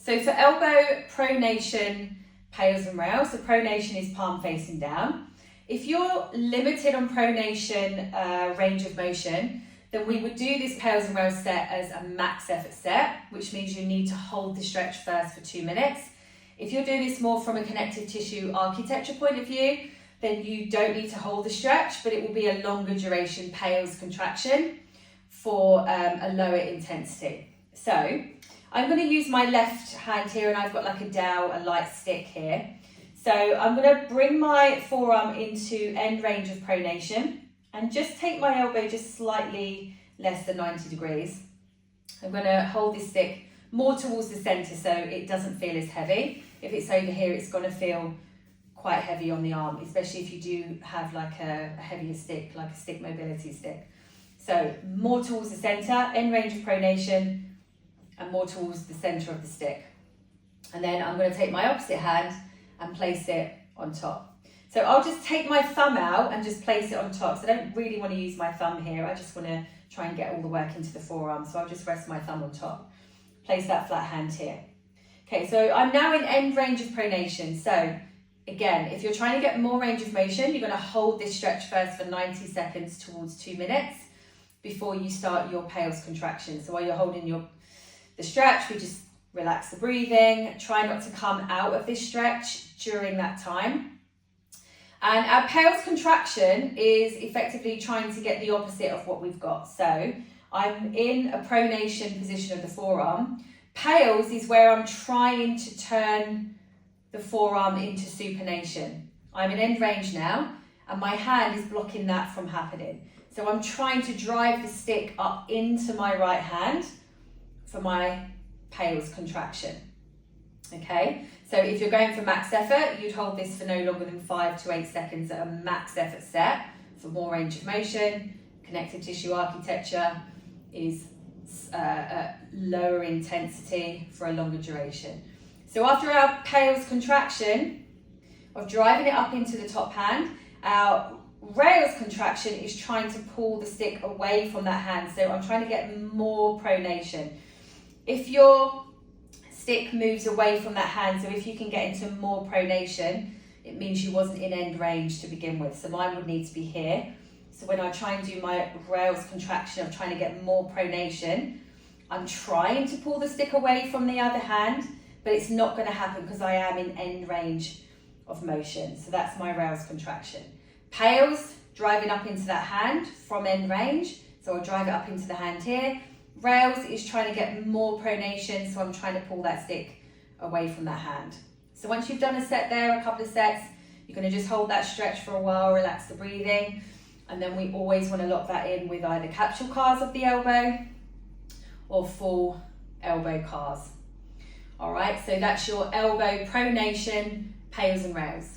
So for elbow pronation, pails and rails, so pronation is palm facing down. If you're limited on pronation range of motion, then we would do this pails and rails set as a max effort set, which means you need to hold the stretch first for 2 minutes. If you're doing this more from a connective tissue architecture point of view, then you don't need to hold the stretch, but it will be a longer duration pails contraction for a lower intensity. So I'm going to use my left hand here, and I've got like a dowel, a light stick here. So I'm going to bring my forearm into end range of pronation and just take my elbow just slightly less than 90 degrees. I'm going to hold this stick more towards the center so it doesn't feel as heavy. If it's over here, it's going to feel quite heavy on the arm, especially if you do have like a heavier stick, like a stick mobility stick. So more towards the center, end range of pronation, and more towards the center of the stick. And then I'm going to take my opposite hand and place it on top. So I'll just take my thumb out and just place it on top. So I don't really want to use my thumb here. I just want to try and get all the work into the forearm. So I'll just rest my thumb on top. Place that flat hand here. Okay, so I'm now in end range of pronation. So again, if you're trying to get more range of motion, you're going to hold this stretch first for 90 seconds towards 2 minutes before you start your pails contraction. So while you're holding the stretch, we just relax the breathing, try not to come out of this stretch during that time. And our pails contraction is effectively trying to get the opposite of what we've got. So I'm in a pronation position of the forearm. Pails is where I'm trying to turn the forearm into supination. I'm in end range now, and my hand is blocking that from happening. So I'm trying to drive the stick up into my right hand for my pails contraction. Okay, so if you're going for max effort, you'd hold this for no longer than 5 to 8 seconds at a max effort set for more range of motion. Connective tissue architecture is lower intensity for a longer duration. So after our pails contraction of driving it up into the top hand, our rails contraction is trying to pull the stick away from that hand. So I'm trying to get more pronation. If your stick moves away from that hand, so if you can get into more pronation, it means you wasn't in end range to begin with. So mine would need to be here. So when I try and do my rails contraction of trying to get more pronation, I'm trying to pull the stick away from the other hand, but it's not going to happen because I am in end range of motion. So that's my rails contraction. Pails, driving up into that hand from end range. So I'll drive it up into the hand here. Rails is trying to get more pronation, so I'm trying to pull that stick away from that hand. So once you've done a set there, a couple of sets, you're going to just hold that stretch for a while, relax the breathing, and then we always want to lock that in with either capsule cars of the elbow or full elbow cars. All right, so that's your elbow pronation, pails and rails.